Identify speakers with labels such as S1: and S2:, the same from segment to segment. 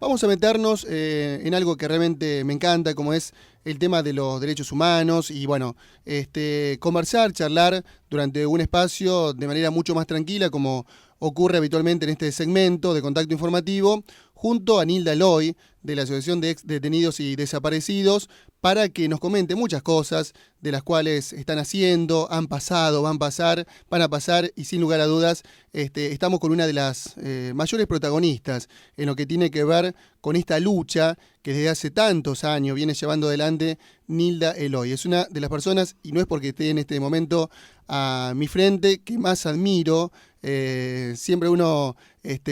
S1: vamos a meternos en algo que realmente me encanta, como es el tema de los derechos humanos y bueno, conversar, charlar durante un espacio de manera mucho más tranquila, como ocurre habitualmente en este segmento de Contacto Informativo, junto a Nilda Eloy, de la Asociación de Ex Detenidos y Desaparecidos, para que nos comente muchas cosas de las cuales están haciendo, han pasado, van a pasar y sin lugar a dudas estamos con una de las mayores protagonistas en lo que tiene que ver con esta lucha que desde hace tantos años viene llevando adelante Nilda Eloy. Es una de las personas, y no es porque esté en este momento a mi frente, que más admiro. Siempre uno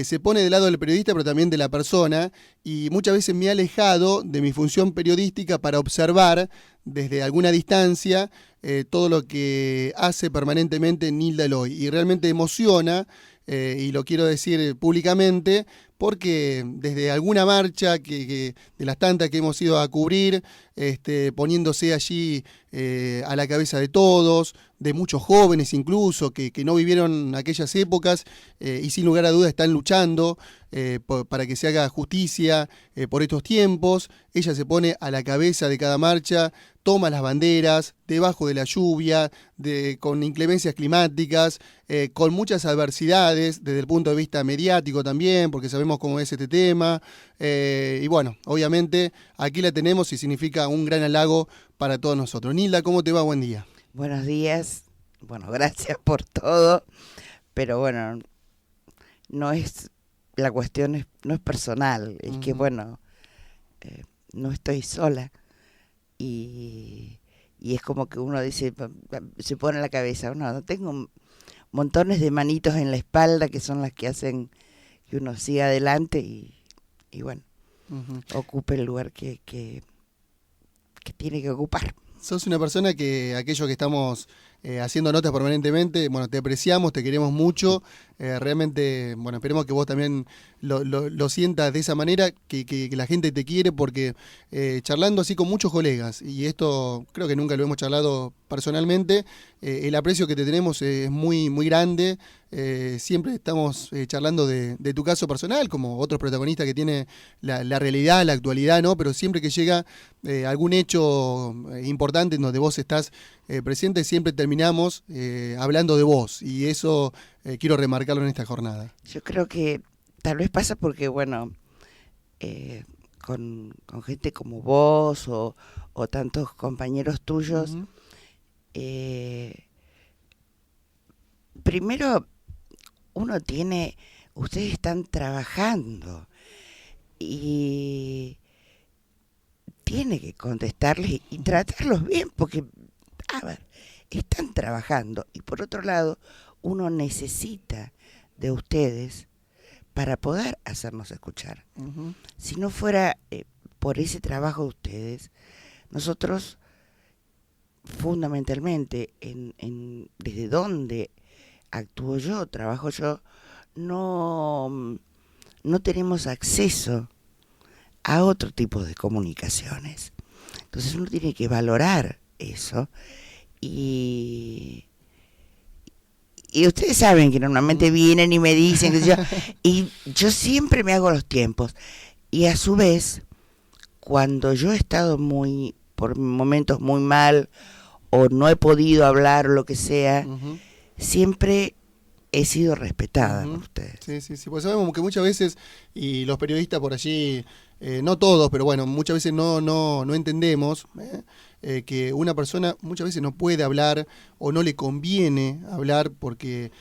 S1: se pone del lado del periodista, pero también de la persona, y muchas veces me he alejado de mi función periodística para observar desde alguna distancia todo lo que hace permanentemente Nilda Eloy, y realmente emociona, y lo quiero decir públicamente, porque desde alguna marcha de las tantas que hemos ido a cubrir, poniéndose allí a la cabeza de todos, de muchos jóvenes incluso, que no vivieron aquellas épocas y sin lugar a dudas están luchando para que se haga justicia por estos tiempos. Ella se pone a la cabeza de cada marcha, toma las banderas, debajo de la lluvia, con inclemencias climáticas, con muchas adversidades desde el punto de vista mediático también, porque sabemos cómo es este tema. Y bueno, obviamente aquí la tenemos y significa un gran halago para todos nosotros. Nilda, ¿cómo te va? Buen día.
S2: Buenos días. Bueno, gracias por todo, pero bueno, no es la cuestión, no es personal, es que bueno, no estoy sola y es como que uno dice, se pone en la cabeza, no tengo montones de manitos en la espalda que son las que hacen que uno siga adelante y bueno, ocupe el lugar que tiene que ocupar.
S1: Sos una persona que aquellos que estamos haciendo notas permanentemente, bueno, te apreciamos, te queremos mucho, realmente, bueno, esperemos que vos también lo sientas de esa manera, que la gente te quiere, porque charlando así con muchos colegas, y esto creo que nunca lo hemos charlado personalmente, el aprecio que te tenemos es muy, muy grande. Siempre estamos charlando de tu caso personal, como otros protagonistas que tiene la realidad, la actualidad, ¿no? Pero siempre que llega algún hecho importante en donde vos estás presente, siempre terminamos hablando de vos, y eso quiero remarcarlo en esta jornada.
S2: Yo creo que tal vez pasa porque, bueno, con gente como vos o tantos compañeros tuyos, primero ustedes están trabajando y tiene que contestarles y tratarlos bien, porque, a ver, están trabajando y por otro lado, uno necesita de ustedes para poder hacernos escuchar. Si no fuera por ese trabajo de ustedes, nosotros fundamentalmente desde donde actúo yo, trabajo yo, no tenemos acceso a otro tipo de comunicaciones. Entonces uno tiene que valorar eso y ustedes saben que normalmente vienen y me dicen y yo siempre me hago los tiempos, y a su vez cuando yo he estado por momentos muy mal o no he podido hablar o lo que sea, siempre he sido respetada por ustedes.
S1: Sí, pues sabemos que muchas veces, y los periodistas por allí, no todos, pero bueno, muchas veces no entendemos que una persona muchas veces no puede hablar o no le conviene hablar porque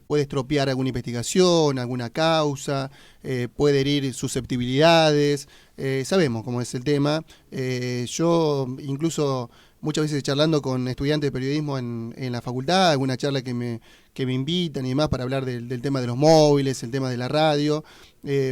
S1: puede estropear alguna investigación, alguna causa, puede herir susceptibilidades. Sabemos cómo es el tema. Yo incluso muchas veces charlando con estudiantes de periodismo en la facultad, alguna charla que me invitan y demás para hablar del tema de los móviles, el tema de la radio,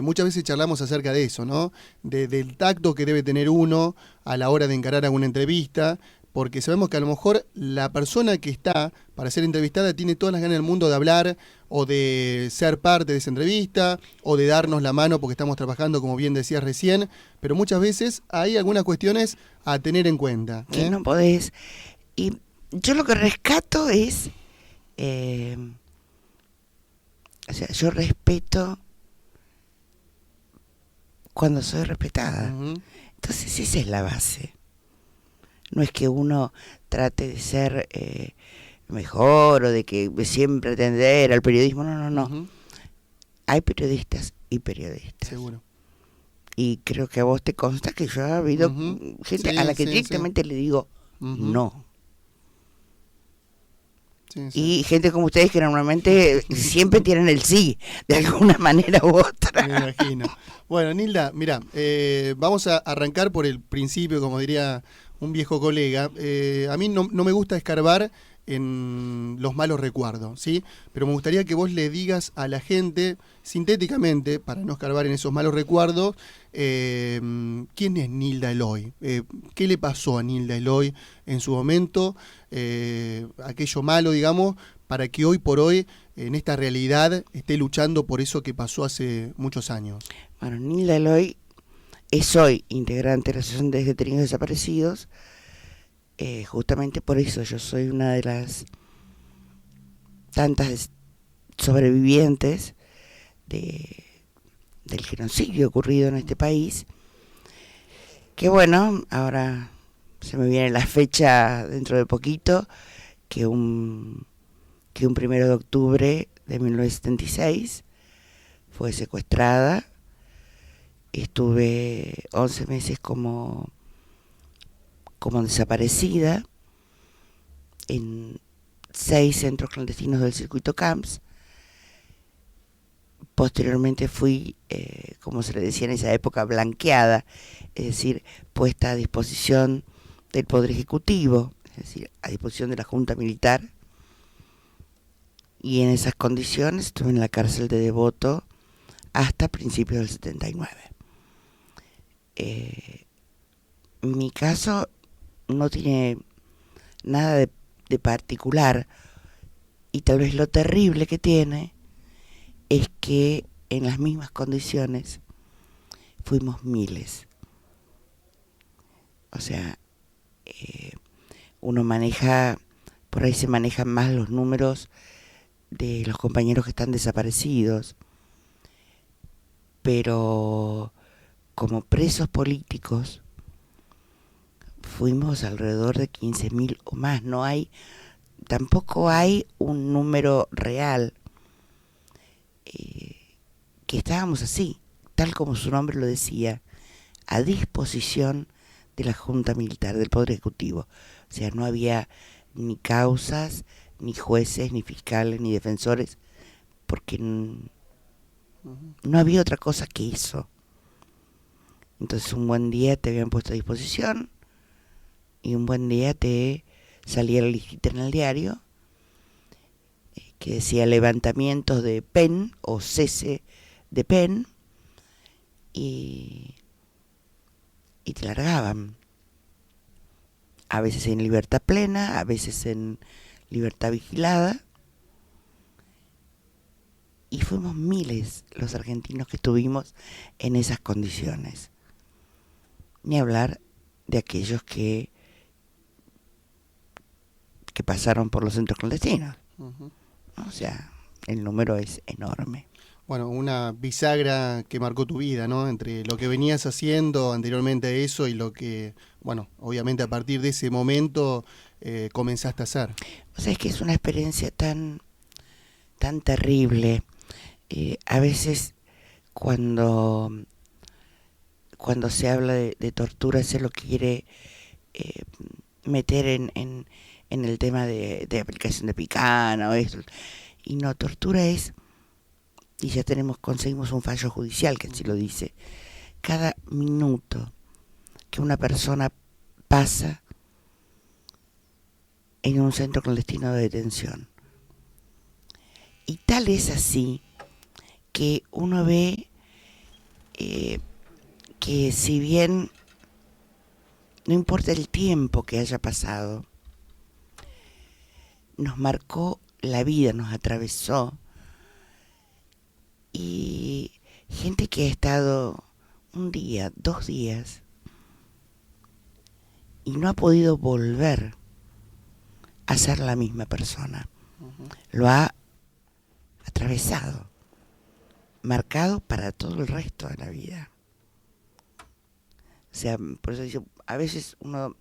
S1: muchas veces charlamos acerca de eso, ¿no? Del tacto que debe tener uno a la hora de encarar alguna entrevista, porque sabemos que a lo mejor la persona que está para ser entrevistada tiene todas las ganas del mundo de hablar o de ser parte de esa entrevista o de darnos la mano porque estamos trabajando, como bien decías recién, pero muchas veces hay algunas cuestiones a tener en cuenta.
S2: Que no podés. Y yo lo que rescato es, o sea, yo respeto cuando soy respetada.
S1: Ujú.
S2: Entonces esa es la base. No es que uno trate de ser mejor o de que siempre atender al periodismo. No, no, no.
S1: Ujú.
S2: Hay periodistas y periodistas.
S1: Seguro.
S2: Y creo que a vos te consta que yo he habido
S1: Ujú.
S2: gente a
S1: Sí,
S2: la que
S1: sí, sí.
S2: directamente le digo
S1: Ujú.
S2: no.
S1: Sí, sí.
S2: Y gente como ustedes que normalmente siempre tienen el sí, de alguna manera u otra.
S1: Me imagino. Bueno, Nilda, mira, vamos a arrancar por el principio, como diría un viejo colega. A mí no me gusta escarbar en los malos recuerdos, ¿sí? Pero me gustaría que vos le digas a la gente, sintéticamente, para no escarbar en esos malos recuerdos, ¿quién es Nilda Eloy? ¿Qué le pasó a Nilda Eloy en su momento? Aquello malo, digamos, para que hoy por hoy, en esta realidad, esté luchando por eso que pasó hace muchos años.
S2: Bueno, Nilda Eloy es hoy integrante de la Asociación de Detenidos Desaparecidos. Justamente por eso yo soy una de las tantas sobrevivientes del genocidio ocurrido en este país. Que bueno, ahora se me viene la fecha dentro de poquito, que un 1 de octubre de 1976 fue secuestrada. Estuve 11 meses como desaparecida en 6 centros clandestinos del circuito CAMPS. Posteriormente fui, como se le decía en esa época, blanqueada, es decir, puesta a disposición del Poder Ejecutivo, es decir, a disposición de la Junta Militar. Y en esas condiciones estuve en la cárcel de Devoto hasta principios del 79. Mi caso no tiene nada de particular, y tal vez lo terrible que tiene es que en las mismas condiciones fuimos miles. O sea, uno maneja, por ahí se manejan más los números de los compañeros que están desaparecidos, pero como presos políticos fuimos alrededor de 15.000 o más. Tampoco hay un número real, que estábamos así, tal como su nombre lo decía, a disposición de la Junta Militar, del Poder Ejecutivo. O sea, no había ni causas, ni jueces, ni fiscales, ni defensores, porque no había otra cosa que eso. Entonces un buen día te habían puesto a disposición y un buen día te salía la listita en el diario que decía levantamientos de PEN o cese de PEN y te largaban. A veces en libertad plena, a veces en libertad vigilada. Y fuimos miles los argentinos que estuvimos en esas condiciones. Ni hablar de aquellos que pasaron por los centros clandestinos.
S1: Ujú.
S2: O sea, el número es enorme.
S1: Bueno, una bisagra que marcó tu vida, ¿no? Entre lo que venías haciendo anteriormente a eso y lo que, bueno, obviamente a partir de ese momento comenzaste a hacer.
S2: O sea, es que es una experiencia tan terrible. A veces cuando se habla de tortura se lo quiere meter en el tema de aplicación de picana o eso. Y no, tortura es, y ya conseguimos un fallo judicial que así lo dice, cada minuto que una persona pasa en un centro clandestino de detención. Y tal es así que uno ve que si bien no importa el tiempo que haya pasado, nos marcó la vida, nos atravesó. Y gente que ha estado un día, 2 días, y no ha podido volver a ser la misma persona.
S1: Ujú.
S2: Lo ha atravesado, marcado para todo el resto de la vida. sea, por eso digo, a veces uno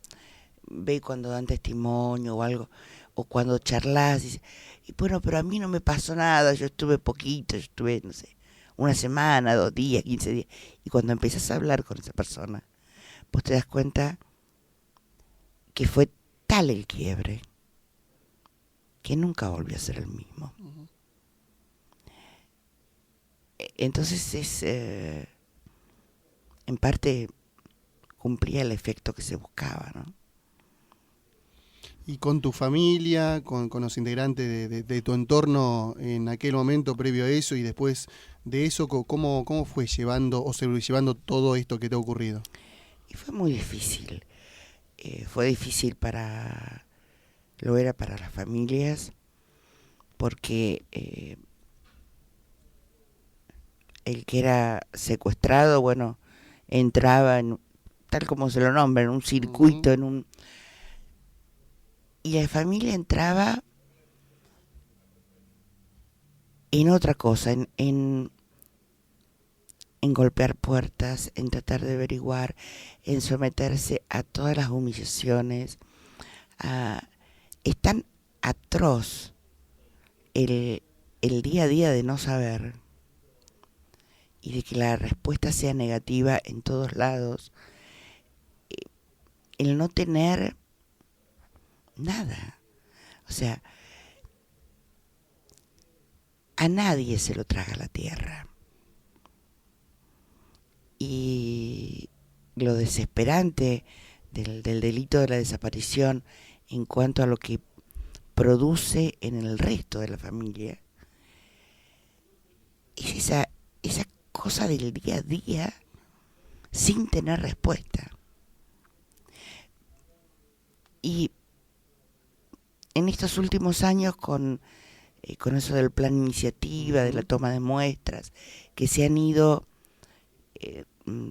S2: ve cuando dan testimonio o algo, o cuando charlas, dice, y bueno, pero a mí no me pasó nada, yo estuve poquito, yo estuve, no sé, una semana, 2 días, 15 días. Y cuando empiezas a hablar con esa persona, vos te das cuenta que fue tal el quiebre que nunca volvió a ser el mismo.
S1: Ujú.
S2: Entonces en parte cumplía el efecto que se buscaba, ¿no?
S1: Y con tu familia, con los integrantes de tu entorno en aquel momento previo a eso y después de eso, ¿cómo fue llevando o sobrellevando todo esto que te ha ocurrido?
S2: Y fue muy difícil. Fue difícil lo era para las familias, porque el que era secuestrado, bueno, entraba en, tal como se lo nombra, en un circuito,
S1: Ujú.
S2: Y la familia entraba en otra cosa, en golpear puertas, en tratar de averiguar, en someterse a todas las humillaciones. Es tan atroz el día a día de no saber y de que la respuesta sea negativa en todos lados, el no tener nada. O sea, a nadie se lo traga la tierra. Y lo desesperante del delito de la desaparición en cuanto a lo que produce en el resto de la familia es esa cosa del día a día sin tener respuesta. Y en estos últimos años con eso del plan iniciativa, de la toma de muestras, que se han ido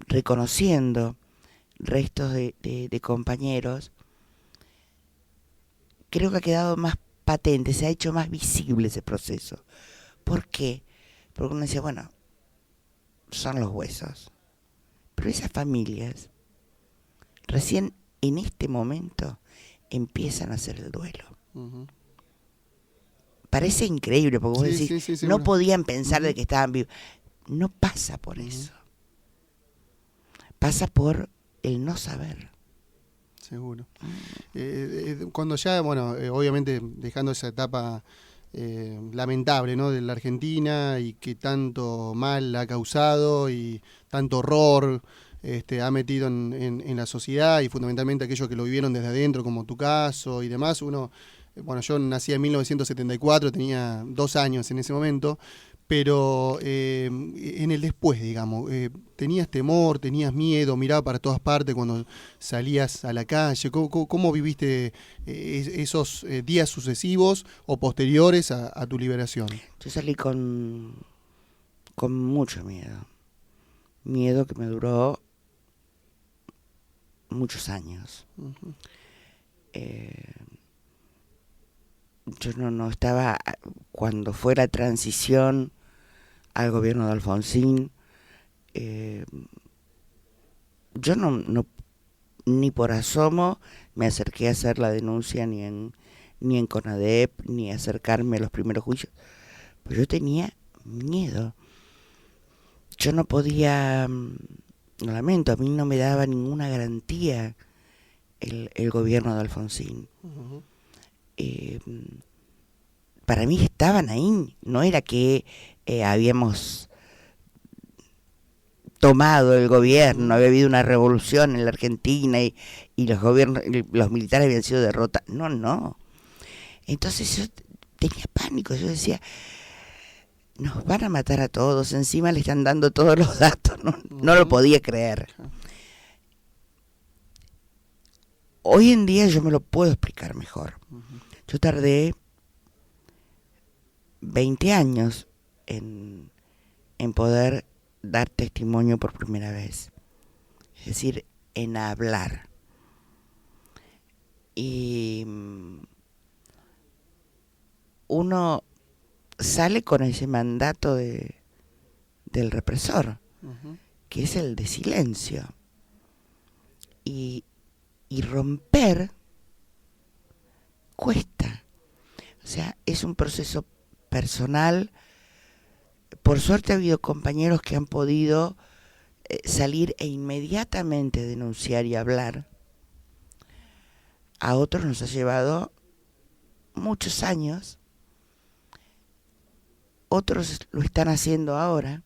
S2: reconociendo restos de compañeros, creo que ha quedado más patente, se ha hecho más visible ese proceso. ¿Por qué? Porque uno decía, bueno, son los huesos. Pero esas familias, recién en este momento, empiezan a hacer el duelo.
S1: Ujú.
S2: Parece increíble, porque vos
S1: Sí,
S2: decís,
S1: sí, sí,
S2: no
S1: seguro.
S2: podían pensar de
S1: Ujú.
S2: que estaban vivos. No pasa por
S1: Ujú.
S2: eso. Pasa por el no saber.
S1: Seguro. Cuando ya, bueno, obviamente dejando esa etapa lamentable, ¿no? De la Argentina y que tanto mal ha causado y tanto horror ha metido en la sociedad y fundamentalmente aquellos que lo vivieron desde adentro, como tu caso y demás. Bueno, yo nací en 1974, tenía 2 años en ese momento, pero en el después, digamos, ¿tenías temor, tenías miedo, miraba para todas partes cuando salías a la calle? ¿Cómo viviste esos días sucesivos o posteriores a tu liberación?
S2: Yo salí con mucho miedo. Miedo que me duró muchos años.
S1: Ujú.
S2: Eh, yo no estaba, cuando fue la transición al gobierno de Alfonsín, eh, yo no ni por asomo me acerqué a hacer la denuncia ni en CONADEP, ni acercarme a los primeros juicios, pues yo tenía miedo. Yo no podía, lo lamento, a mí no me daba ninguna garantía el gobierno de Alfonsín.
S1: Ujú.
S2: Eh, para mí estaban ahí, no era que habíamos tomado el gobierno,
S1: Ujú.
S2: había habido una revolución en la Argentina y los militares habían sido derrotados. No. Entonces yo tenía pánico, yo decía, nos van a matar a todos, encima le están dando todos los datos, no lo
S1: Ujú.
S2: podía creer. Hoy en día yo me lo puedo explicar mejor.
S1: Ujú.
S2: Yo tardé 20 años en poder dar testimonio por primera vez, es decir, en hablar. Y uno sale con ese mandato del represor,
S1: Ujú.
S2: que es el de silencio. Y, y romper cuesta. O sea, es un proceso personal. Por suerte ha habido compañeros que han podido salir e inmediatamente denunciar y hablar. A otros nos ha llevado muchos años. Otros lo están haciendo ahora.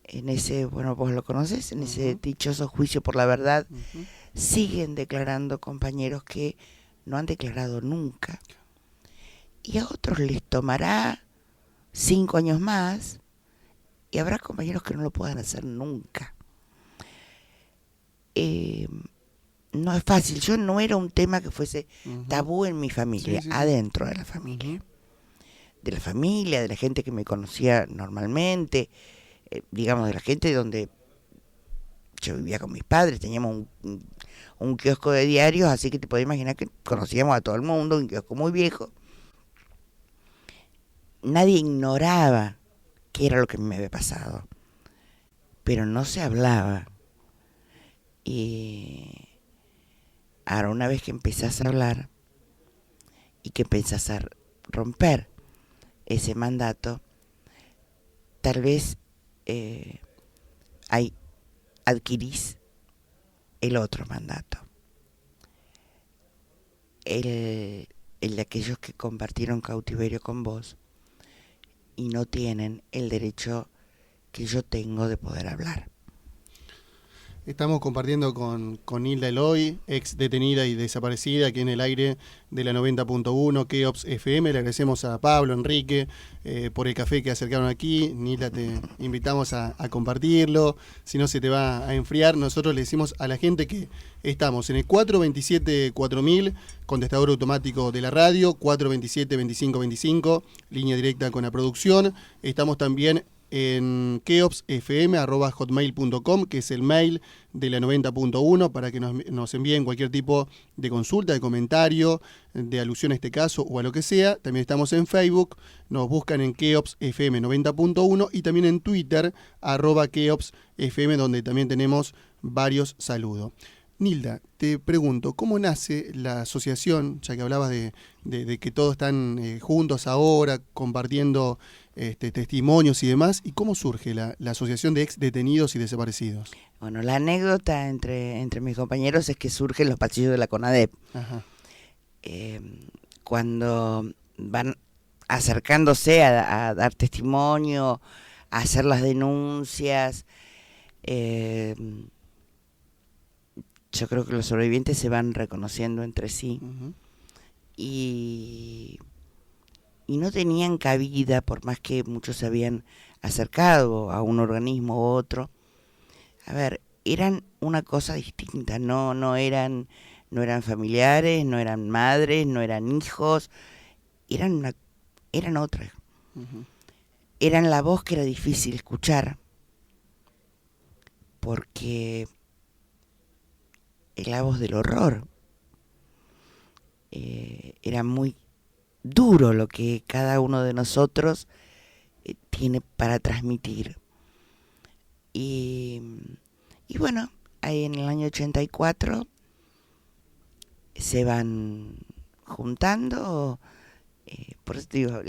S2: En ese, bueno, vos lo conocés, en ese dichoso juicio por la verdad, siguen declarando compañeros que no han declarado nunca. Y a otros les tomará 5 años más y habrá compañeros que no lo puedan hacer nunca. No es fácil. Yo no era un tema que fuese tabú en mi familia, adentro de la familia. De la familia, de la gente que me conocía normalmente, digamos, de la gente donde yo vivía con mis padres, teníamos un kiosco de diarios, así que te podés imaginar que conocíamos a todo el mundo, un kiosco muy viejo. Nadie ignoraba qué era lo que me había pasado, pero no se hablaba. Y ahora, una vez que empezás a hablar y que empezás a romper ese mandato, tal vez adquirís el otro mandato, el de aquellos que compartieron cautiverio con vos y no tienen el derecho que yo tengo de poder hablar.
S1: Estamos compartiendo con Nilda Eloy, ex detenida y desaparecida, aquí en el aire de la 90.1 Keops FM. Le agradecemos a Pablo, Enrique, por el café que acercaron aquí. Nilda, te invitamos a compartirlo, si no se te va a enfriar. Nosotros le decimos a la gente que estamos en el 427-4000, contestador automático de la radio, 427-2525, línea directa con la producción. Estamos también en keopsfm@hotmail.com, que es el mail de la 90.1, para que nos envíen cualquier tipo de consulta, de comentario, de alusión a este caso o a lo que sea. También estamos en Facebook, nos buscan en keopsfm 90.1 y también en Twitter, @keopsfm, donde también tenemos varios saludos. Nilda, te pregunto, ¿cómo nace la asociación, ya que hablabas de que todos están juntos ahora, compartiendo testimonios y demás, y cómo surge la asociación de ex detenidos y desaparecidos?
S2: Bueno, la anécdota entre mis compañeros es que surge en los pasillos de la CONADEP. Cuando van acercándose a dar testimonio, a hacer las denuncias, yo creo que los sobrevivientes se van reconociendo entre sí. Y no tenían cabida, por más que muchos se habían acercado a un organismo u otro. A ver, eran una cosa distinta, no eran familiares, no eran madres, no eran hijos, eran otras. Eran la voz que era difícil escuchar, porque era la voz del horror. Era muy duro lo que cada uno de nosotros tiene para transmitir. Y bueno, ahí en el año 84 se van juntando, por eso te digo,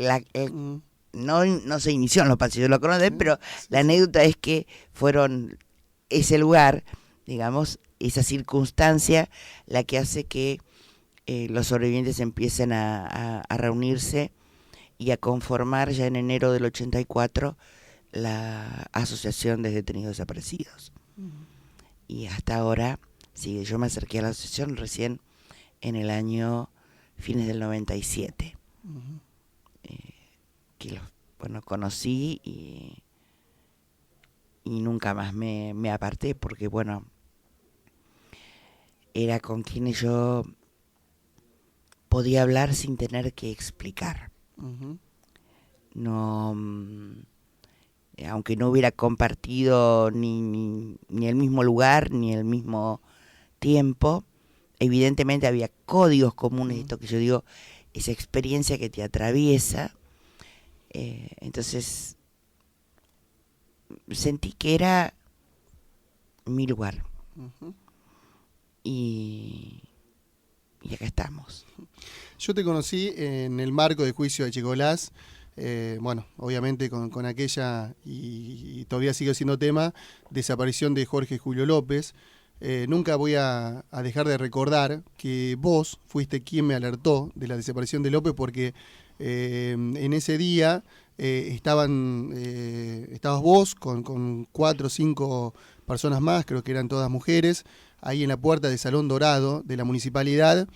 S2: no se inició en los pasillos de la CONADEP, pero la anécdota es que fueron ese lugar, digamos, esa circunstancia, la que hace que los sobrevivientes empiecen a reunirse y a conformar ya en enero del 84 la Asociación de Detenidos Desaparecidos. Y hasta ahora, sí, yo me acerqué a la asociación recién en el año fines del 97, que los conocí y nunca más me aparté, porque bueno, era con quienes yo podía hablar sin tener que explicar. No, aunque no hubiera compartido ni el mismo lugar ni el mismo tiempo, evidentemente había códigos comunes, esto que yo digo, esa experiencia que te atraviesa. Entonces sentí que era mi lugar. y acá estamos.
S1: Yo te conocí en el marco del juicio de Chicolás, bueno, obviamente con aquella, y todavía sigue siendo tema, desaparición de Jorge Julio López. Nunca voy a dejar de recordar que vos fuiste quien me alertó de la desaparición de López porque en ese día estabas vos con 4 o 5 personas más, creo que eran todas mujeres, ahí en la puerta del Salón Dorado de la municipalidad,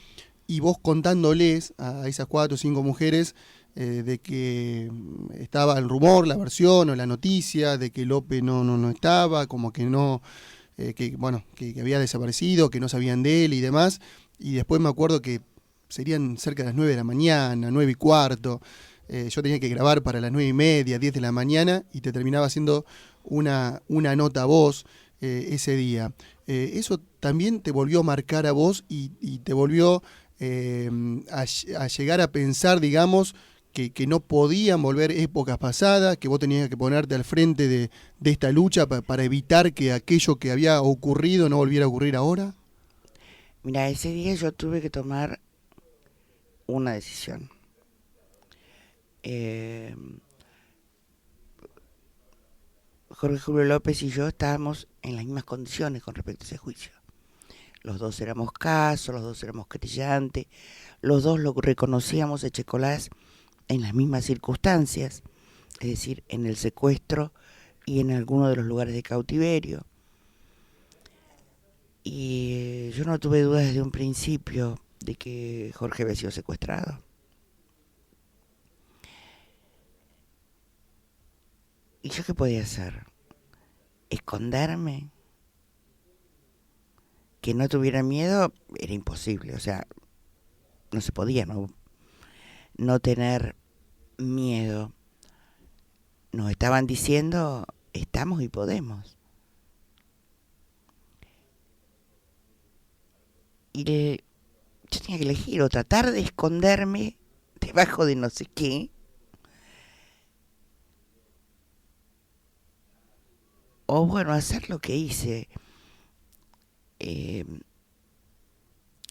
S1: y vos contándoles a esas 4 o 5 mujeres de que estaba el rumor, la versión o la noticia de que López no estaba, como que no, que había desaparecido, que no sabían de él y demás. Y después me acuerdo que serían cerca de las 9 de la mañana, 9 y cuarto. Yo tenía que grabar para las 9 y media, 10 de la mañana, y te terminaba haciendo una nota a vos ese día. Eso también te volvió a marcar a vos y te volvió a llegar a pensar, digamos, que no podían volver épocas pasadas, que vos tenías que ponerte al frente de esta lucha para evitar que aquello que había ocurrido no volviera a ocurrir ahora?
S2: Mira, ese día yo tuve que tomar una decisión. Jorge Julio López y yo estábamos en las mismas condiciones con respecto a ese juicio. Los dos éramos casos, los dos éramos querellantes, los dos lo reconocíamos a Chicolás en las mismas circunstancias, es decir, en el secuestro y en alguno de los lugares de cautiverio. Y yo no tuve dudas desde un principio de que Jorge había sido secuestrado. ¿Y yo qué podía hacer? ¿Esconderme? Que no tuviera miedo era imposible, o sea, no se podía no tener miedo. Nos estaban diciendo, estamos y podemos. Y yo tenía que elegir o tratar de esconderme debajo de no sé qué, o bueno, hacer lo que hice.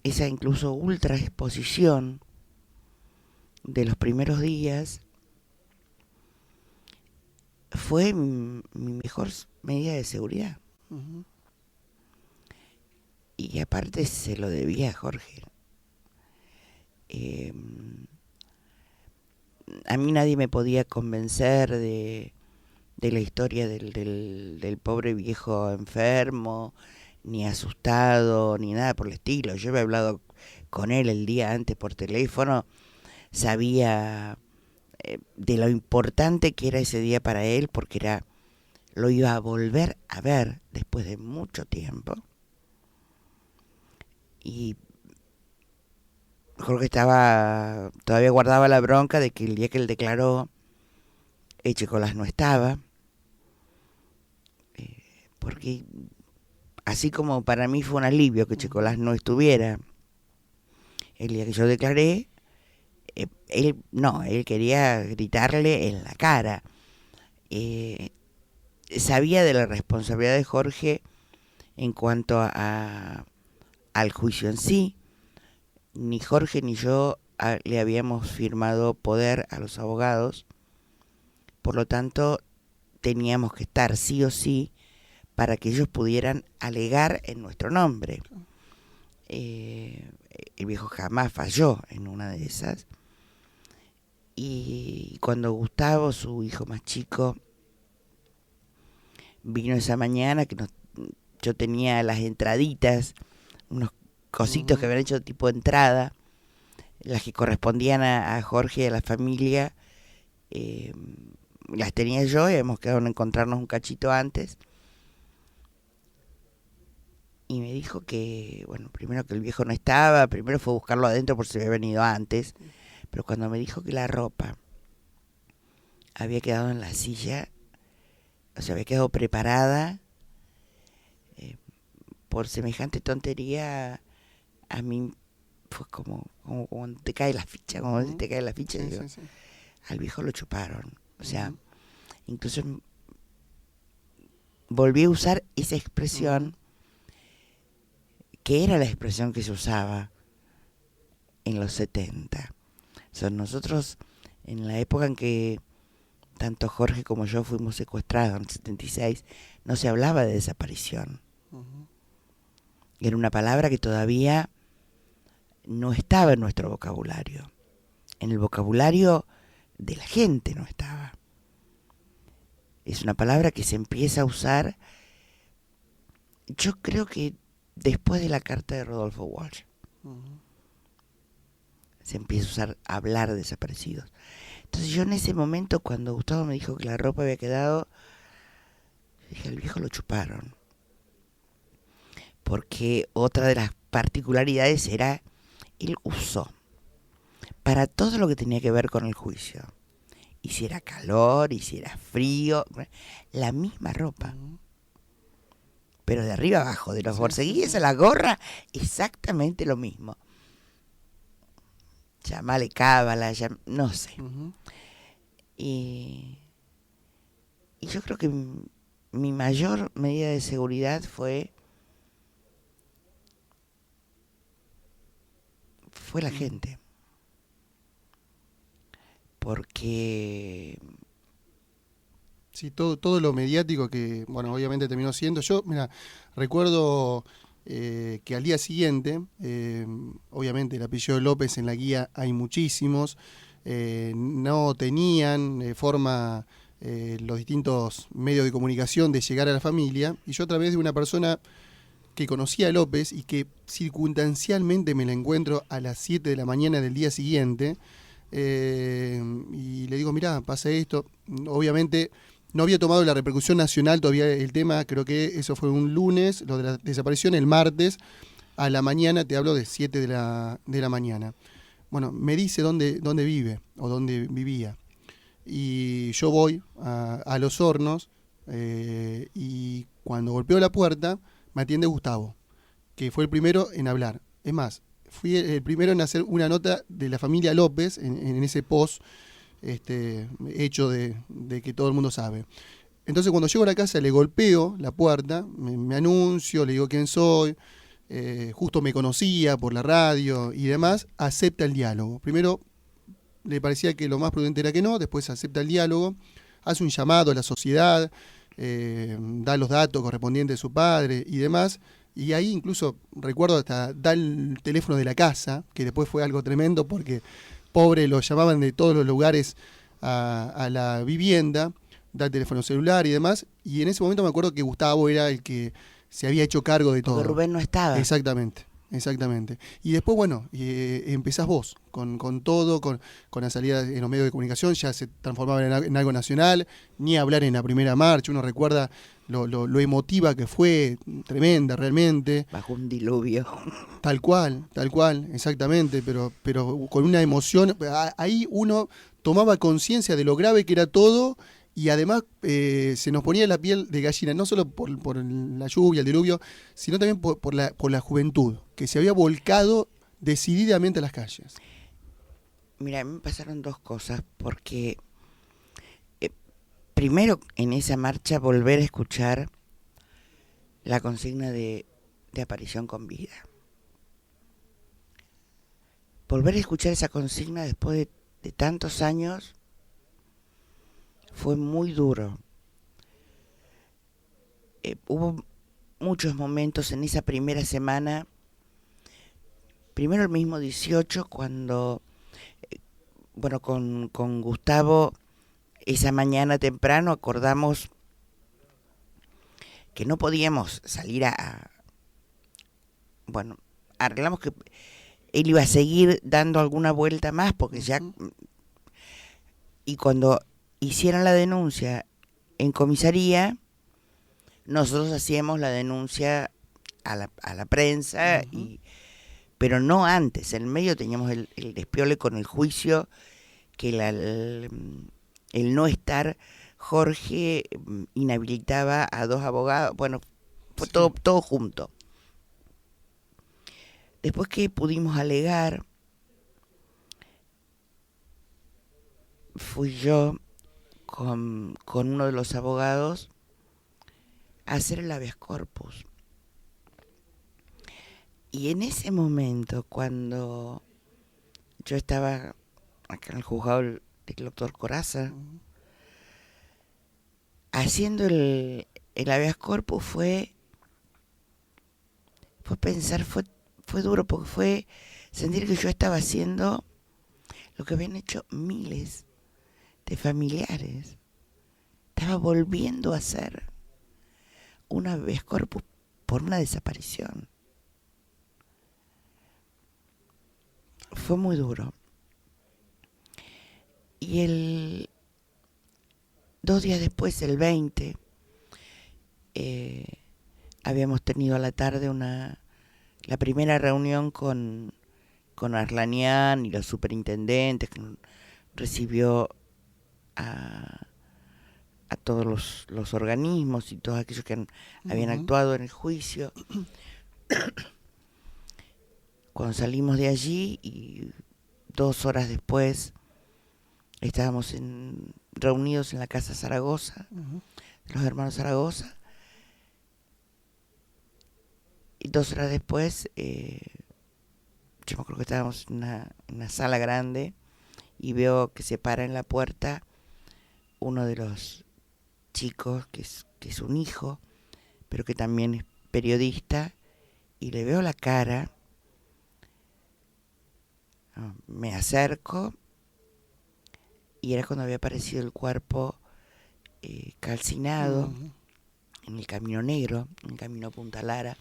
S2: Esa incluso ultra exposición de los primeros días fue mi mejor medida de seguridad.
S1: Uh-huh.
S2: Y aparte se lo debía a Jorge. A mí nadie me podía convencer de la historia del pobre viejo enfermo, ni asustado, ni nada por el estilo. Yo había hablado con él el día antes por teléfono, sabía de lo importante que era ese día para él, porque lo iba a volver a ver después de mucho tiempo. Y Jorge todavía guardaba la bronca de que el día que él declaró, Chicolás no estaba, porque así como para mí fue un alivio que Chicolás no estuviera el día que yo declaré, él quería gritarle en la cara. Sabía de la responsabilidad de Jorge en cuanto al juicio en sí. Ni Jorge ni yo le habíamos firmado poder a los abogados, por lo tanto teníamos que estar sí o sí para que ellos pudieran alegar en nuestro nombre. El viejo jamás falló en una de esas. Y cuando Gustavo, su hijo más chico, vino esa mañana, yo tenía las entraditas, unos cositos que habían hecho tipo entrada, las que correspondían a Jorge y a la familia, las tenía yo y habíamos quedado en encontrarnos un cachito antes. Y me dijo que, bueno, primero que el viejo no estaba, primero fue a buscarlo adentro por si había venido antes, pero cuando me dijo que la ropa había quedado en la silla, o sea, había quedado preparada, por semejante tontería, a mí fue como cuando te cae la ficha, digo,
S1: Sí.
S2: Al viejo lo chuparon. O sea, incluso volví a usar esa expresión que era la expresión que se usaba en los 70. O sea, nosotros, en la época en que tanto Jorge como yo fuimos secuestrados, en el 76, no se hablaba de desaparición.
S1: Ujú.
S2: Era una palabra que todavía no estaba en nuestro vocabulario. En el vocabulario de la gente no estaba. Es una palabra que se empieza a usar, yo creo que después de la carta de Rodolfo Walsh.
S1: Ujú.
S2: Se empieza a usar, a hablar de desaparecidos. Entonces yo en ese momento, cuando Gustavo me dijo que la ropa había quedado, dije, al viejo lo chuparon. Porque otra de las particularidades era el uso para todo lo que tenía que ver con el juicio. Y si era calor, y si era frío, la misma ropa.
S1: Ujú.
S2: Pero de arriba abajo, de los
S1: Sí,
S2: borceguíes
S1: sí, sí.
S2: a la gorra, exactamente lo mismo. Llamale cábala, no sé.
S1: Ujú.
S2: Y yo creo que mi mayor medida de seguridad fue la gente. Porque
S1: Sí, todo lo mediático que, bueno, obviamente terminó siendo. Yo, mira, recuerdo que al día siguiente, obviamente el apellido López en la guía hay muchísimos, no tenían forma los distintos medios de comunicación de llegar a la familia, y yo a través de una persona que conocía a López y que circunstancialmente me la encuentro a las 7 de la mañana del día siguiente, y le digo, mirá, pasa esto. Obviamente no había tomado la repercusión nacional todavía el tema, creo que eso fue un lunes, lo de la desaparición el martes, a la mañana, te hablo de 7 de la mañana. Bueno, me dice dónde vive o dónde vivía. Y yo voy a Los Hornos, y cuando golpeo la puerta me atiende Gustavo, que fue el primero en hablar. Es más, fui el primero en hacer una nota de la familia López en ese post hecho de que todo el mundo sabe. Entonces cuando llego a la casa le golpeo la puerta, me anuncio, le digo quién soy, justo me conocía por la radio y demás, acepta el diálogo. Primero le parecía que lo más prudente era que no, después acepta el diálogo, hace un llamado a la sociedad, da los datos correspondientes de su padre y demás, y ahí incluso recuerdo hasta da el teléfono de la casa, que después fue algo tremendo porque pobre lo llamaban de todos los lugares a la vivienda, da el teléfono celular y demás, y en ese momento me acuerdo que Gustavo era el que se había hecho cargo de todo.
S2: porque Rubén no estaba.
S1: Exactamente. Exactamente. Y después, bueno, empezás vos con todo, con la salida en los medios de comunicación, ya se transformaba en algo nacional, ni hablar en la primera marcha, uno recuerda lo emotiva que fue, tremenda realmente.
S2: Bajo un diluvio.
S1: Tal cual, exactamente, pero con una emoción, ahí uno tomaba conciencia de lo grave que era todo. Y además se nos ponía la piel de gallina, no solo por la lluvia, el diluvio, sino también por la juventud, que se había volcado decididamente a las calles.
S2: Mira, a mí me pasaron dos cosas, porque primero en esa marcha volver a escuchar la consigna de aparición con vida. Volver a escuchar esa consigna después de tantos años fue muy duro. Hubo muchos momentos en esa primera semana, primero el mismo 18, cuando, bueno, con Gustavo, esa mañana temprano acordamos que no podíamos salir bueno, arreglamos que él iba a seguir dando alguna vuelta más, porque ya, y cuando hicieron la denuncia en comisaría, nosotros hacíamos la denuncia a la prensa, pero no antes. En el medio teníamos el despiole con el juicio, que el no estar Jorge inhabilitaba a dos abogados. Bueno, fue
S1: Sí.
S2: todo junto. Después que pudimos alegar, fui yo con uno de los abogados a hacer el habeas corpus. Y en ese momento, cuando yo estaba acá en el juzgado del doctor Corazza, haciendo el habeas corpus fue pensar, fue duro, porque fue sentir que yo estaba haciendo lo que habían hecho miles de familiares. Estaba volviendo a hacer un habeas corpus por una desaparición. Fue muy duro. Y 2 días después, el 20, habíamos tenido a la tarde la primera reunión con Arlanian y los superintendentes, que recibió a todos los organismos y todos aquellos que habían actuado en el juicio. Cuando salimos de allí, y 2 horas después estábamos reunidos en la casa Zaragoza, de los hermanos Zaragoza, y 2 horas después yo me acuerdo que estábamos en una sala grande, y veo que se para en la puerta uno de los chicos, que es un hijo, pero que también es periodista, y le veo la cara. Me acerco, y era cuando había aparecido el cuerpo calcinado en el Camino Negro, en el Camino Punta Lara,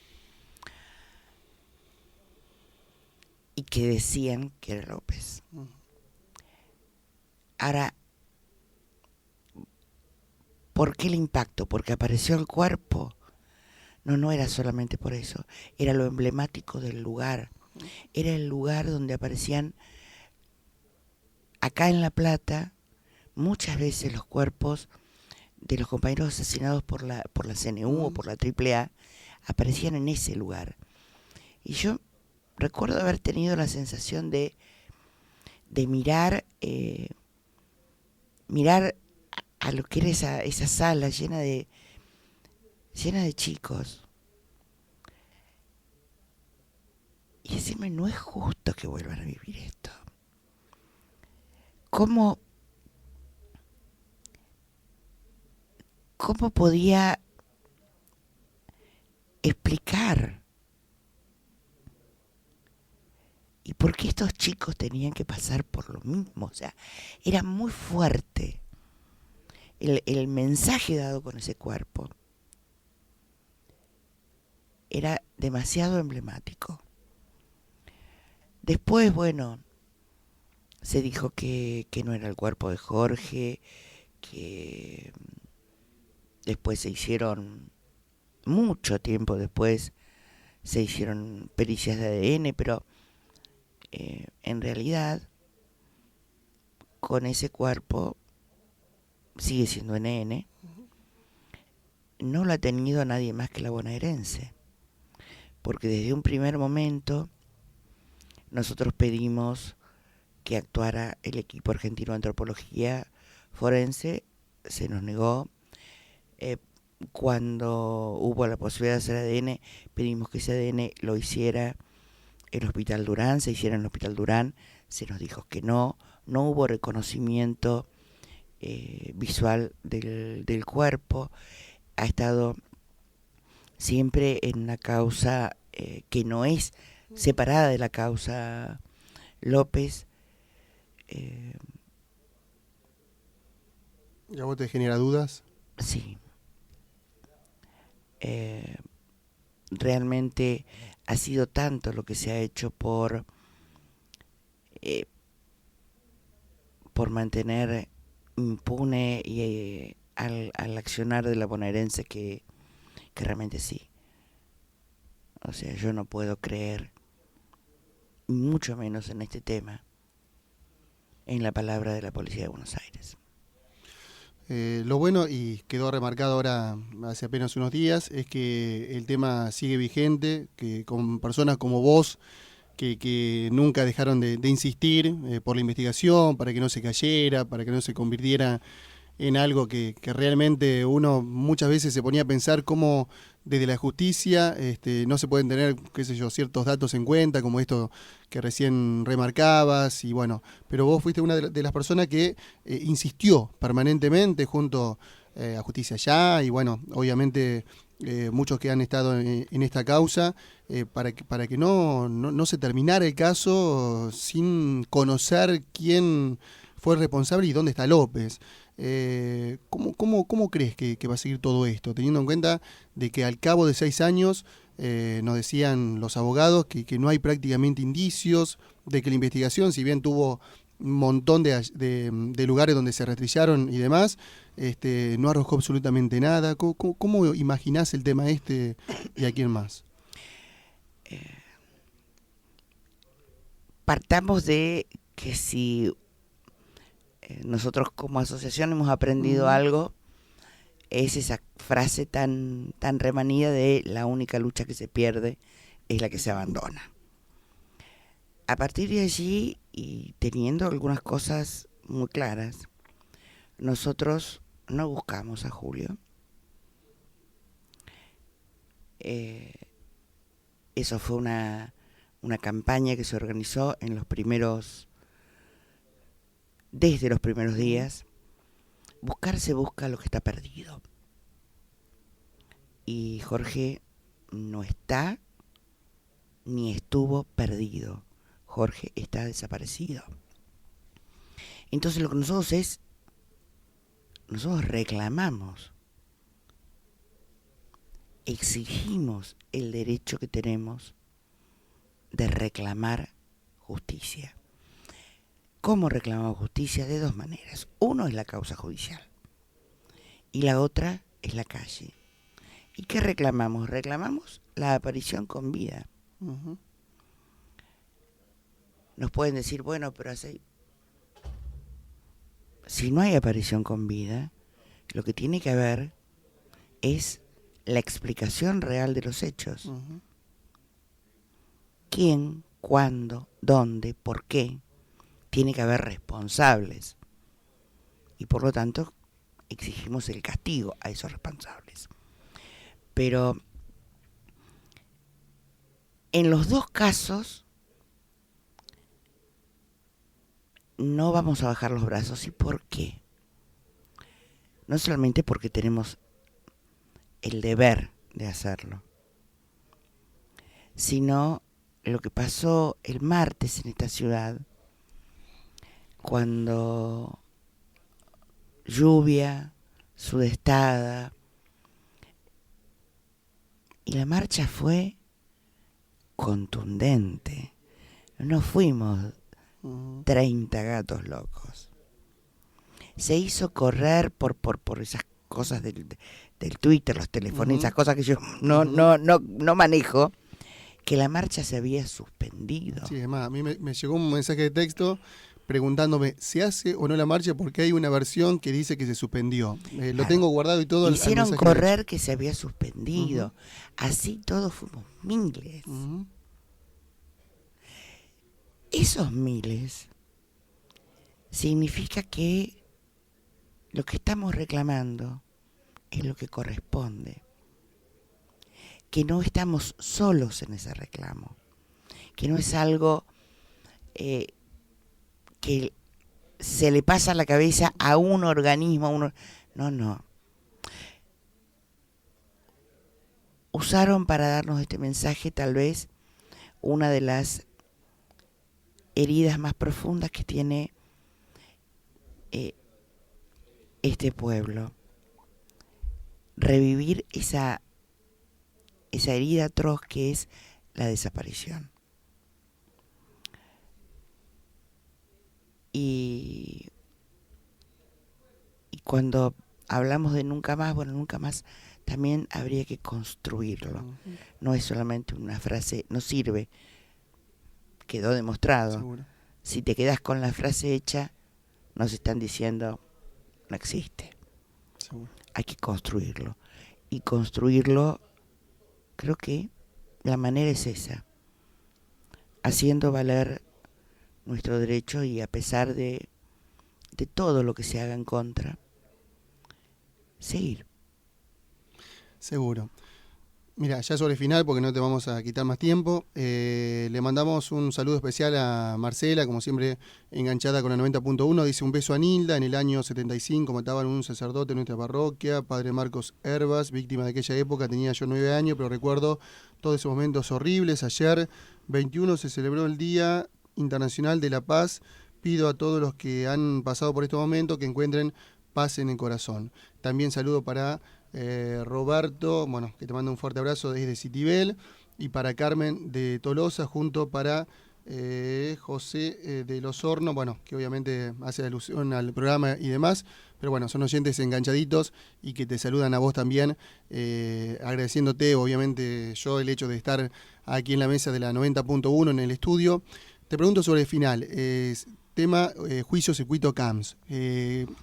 S2: y que decían que era López. Ahora, ¿por qué el impacto? Porque apareció el cuerpo. No era solamente por eso, era lo emblemático del lugar. Era el lugar donde aparecían, acá en La Plata, muchas veces los cuerpos de los compañeros asesinados por la CNU o por la AAA, aparecían en ese lugar. Y yo recuerdo haber tenido la sensación de mirar a lo que era esa sala llena de chicos, y decirme, no es justo que vuelvan a vivir esto. ¿Cómo podía explicar? ¿Y por qué estos chicos tenían que pasar por lo mismo? O sea, era muy fuerte el mensaje dado con ese cuerpo. Era demasiado emblemático. Después, bueno, se dijo que no era el cuerpo de Jorge, que después mucho tiempo después, se hicieron pericias de ADN, pero en realidad, con ese cuerpo, sigue siendo NN, no lo ha tenido nadie más que la bonaerense. Porque desde un primer momento nosotros pedimos que actuara el equipo argentino de antropología forense, se nos negó. Cuando hubo la posibilidad de hacer ADN, pedimos que ese ADN lo hiciera el Hospital Durán, se hiciera en el Hospital Durán, se nos dijo que no hubo reconocimiento visual del cuerpo. Ha estado siempre en una causa que no es separada de la causa López.
S1: ¿Y a vos te genera dudas?
S2: Sí. Realmente ha sido tanto lo que se ha hecho por mantener impune y al accionar de la bonaerense que realmente sí. O sea, yo no puedo creer, mucho menos en este tema, en la palabra de la Policía de Buenos Aires.
S1: Lo bueno, y quedó remarcado ahora hace apenas unos días, es que el tema sigue vigente, que con personas como vos, que nunca dejaron de insistir por la investigación, para que no se cayera, para que no se convirtiera en algo que realmente uno muchas veces se ponía a pensar cómo desde la justicia no se pueden tener, qué sé yo, ciertos datos en cuenta, como esto que recién remarcabas, y bueno, pero vos fuiste una de las personas que insistió permanentemente junto a Justicia Ya, y bueno, obviamente muchos que han estado en esta causa, para que no se terminara el caso sin conocer quién fue el responsable y dónde está López. ¿Cómo crees que va a seguir todo esto? Teniendo en cuenta de que al cabo de 6 años, nos decían los abogados que no hay prácticamente indicios, de que la investigación, si bien tuvo un montón de lugares donde se rastrillaron y demás, no arrojó absolutamente nada. ¿Cómo imaginás el tema y a quién más?
S2: Partamos de que si nosotros como asociación hemos aprendido algo, es esa frase tan remanida de la única lucha que se pierde es la que se abandona. A partir de allí, y teniendo algunas cosas muy claras, nosotros no buscamos a Julio. Eso fue una campaña que se organizó desde los primeros días. Buscar se busca lo que está perdido. Y Jorge no está ni estuvo perdido. Jorge está desaparecido. Entonces lo que nosotros reclamamos, exigimos el derecho que tenemos de reclamar justicia. ¿Cómo reclamamos justicia? De dos maneras. Uno es la causa judicial y la otra es la calle. ¿Y qué reclamamos? Reclamamos la aparición con vida. Uh-huh. Nos pueden decir, bueno, pero si no hay aparición con vida, lo que tiene que haber es la explicación real de los hechos. Uh-huh. ¿Quién, cuándo, dónde, por qué? Tiene que haber responsables. Y por lo tanto, exigimos el castigo a esos responsables. Pero en los dos casos no vamos a bajar los brazos. ¿Y por qué? No solamente porque tenemos el deber de hacerlo, sino lo que pasó el martes en esta ciudad, cuando lluvia, sudestada, y la marcha fue contundente. No fuimos 30 gatos locos. Se hizo correr por esas cosas del Twitter, los teléfonos, esas cosas que yo no manejo, que la marcha se había suspendido.
S1: Sí, además, a mí me llegó un mensaje de texto preguntándome, ¿se hace o no la marcha? Porque hay una versión que dice que se suspendió. Lo tengo guardado y todo.
S2: Hicieron correr que se había suspendido. Así todos fuimos miles. Esos miles significa que lo que estamos reclamando es lo que corresponde. Que no estamos solos en ese reclamo. Que no es algo que se le pasa a la cabeza a un organismo. No. Usaron para darnos este mensaje tal vez una de las heridas más profundas que tiene este pueblo. Revivir esa herida atroz que es la desaparición. Y cuando hablamos de nunca más, bueno, nunca más también habría que construirlo. No es solamente una frase, no sirve. Quedó demostrado.
S1: Seguro.
S2: Si te quedas con la frase hecha, nos están diciendo, no existe.
S1: Seguro.
S2: Hay que construirlo. Y construirlo, creo que la manera es esa. Haciendo valer nuestro derecho y a pesar de todo lo que se haga en contra, seguir.
S1: Seguro. Mira, ya sobre el final, porque no te vamos a quitar más tiempo, le mandamos un saludo especial a Marcela, como siempre enganchada con la 90.1. Dice: un beso a Nilda. En el año 75 mataban a un sacerdote en nuestra parroquia, padre Marcos Herbas, víctima de aquella época. Tenía yo 9 años, pero recuerdo todos esos momentos horribles. Ayer, 21, se celebró el Día Internacional de la Paz. Pido a todos los que han pasado por estos momentos que encuentren paz en el corazón. También saludo para Roberto, bueno, que te mando un fuerte abrazo desde Citibel, y para Carmen de Tolosa, junto para José de Los Hornos, bueno, que obviamente hace alusión al programa y demás, pero bueno, son oyentes enganchaditos y que te saludan a vos también, agradeciéndote, obviamente, yo el hecho de estar aquí en la mesa de la 90.1 en el estudio. Te pregunto sobre el final, tema juicio circuito CAMS.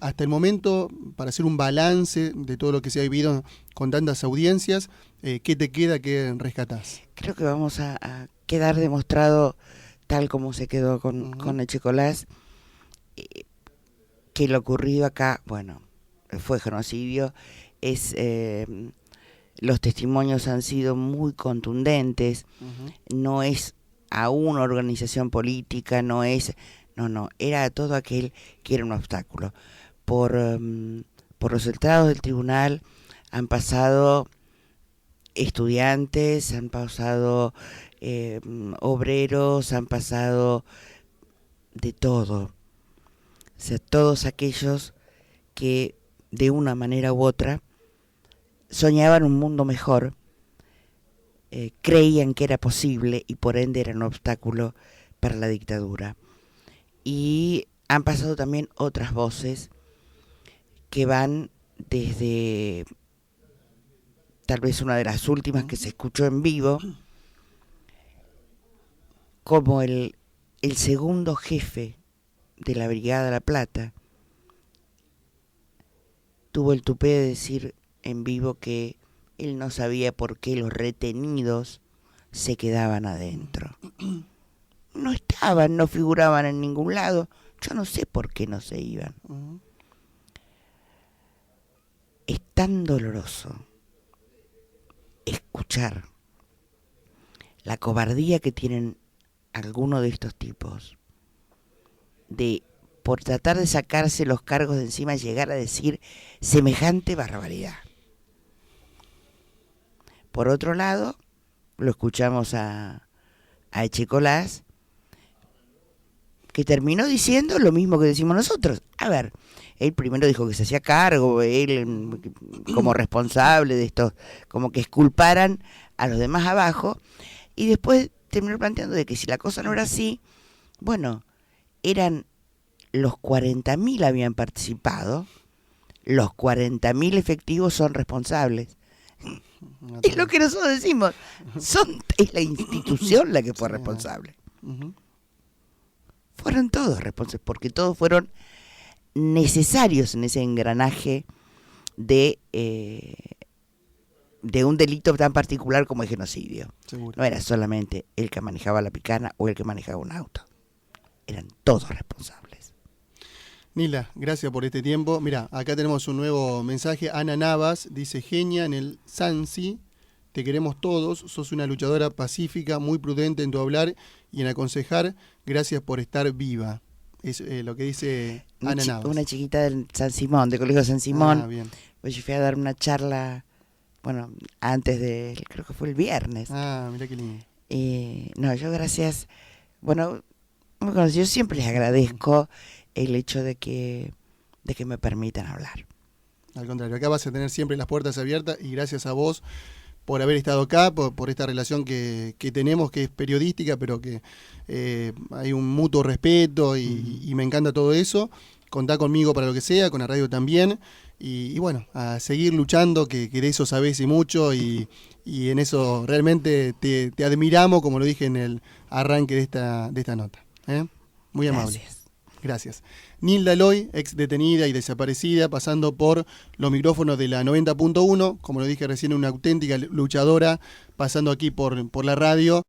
S1: Hasta el momento, para hacer un balance de todo lo que se ha vivido con tantas audiencias, ¿qué te queda, qué rescatás?
S2: Creo que vamos a quedar demostrado, tal como se quedó con Echecolás, que lo ocurrido acá, bueno, fue genocidio, los testimonios han sido muy contundentes, no es a una organización política, no, era a todo aquel que era un obstáculo. Por los resultados del tribunal han pasado estudiantes, han pasado obreros, han pasado de todo. O sea, todos aquellos que de una manera u otra soñaban un mundo mejor, creían que era posible y por ende era un obstáculo para la dictadura. Y han pasado también otras voces que van desde tal vez una de las últimas que se escuchó en vivo, como el segundo jefe de la Brigada La Plata tuvo el tupé de decir en vivo que él no sabía por qué los retenidos se quedaban adentro. No estaban, no figuraban en ningún lado. Yo no sé por qué no se iban. Es tan doloroso escuchar la cobardía que tienen algunos de estos tipos de, por tratar de sacarse los cargos de encima, llegar a decir semejante barbaridad. Por otro lado, lo escuchamos a Echecolás, que terminó diciendo lo mismo que decimos nosotros. A ver, él primero dijo que se hacía cargo, él como responsable de esto, como que exculparan a los demás abajo, y después terminó planteando de que si la cosa no era así, bueno, eran los 40.000 habían participado, los 40.000 efectivos son responsables. Es lo que nosotros decimos, es la institución la que fue responsable. Fueron todos responsables, porque todos fueron necesarios en ese engranaje de un delito tan particular como el genocidio. Seguro. No era solamente el que manejaba la picana o el que manejaba un auto. Eran todos responsables.
S1: Nilda, gracias por este tiempo. Mira, acá tenemos un nuevo mensaje. Ana Navas dice: genia en el Sansi, te queremos todos, sos una luchadora pacífica, muy prudente en tu hablar y en aconsejar. Gracias por estar viva. Es lo que dice Ana Navas.
S2: Una chiquita del San Simón, del Colegio San Simón.
S1: Ah, bien.
S2: Pues yo fui a dar una charla, bueno, antes de, creo que fue el viernes.
S1: Ah, mira qué lindo.
S2: No, yo gracias, bueno, yo siempre les agradezco el hecho de que me permitan hablar.
S1: Al contrario, acá vas a tener siempre las puertas abiertas y gracias a vos por haber estado acá, por esta relación que tenemos, que es periodística, pero que hay un mutuo respeto y me encanta todo eso. Contá conmigo para lo que sea, con la radio también, y bueno, a seguir luchando, que de eso sabés y mucho, y en eso realmente te admiramos, como lo dije en el arranque de esta nota. Muy amable. Gracias. Nilda Eloy, ex detenida y desaparecida, pasando por los micrófonos de la 90.1, como lo dije recién, una auténtica luchadora, pasando aquí por la radio.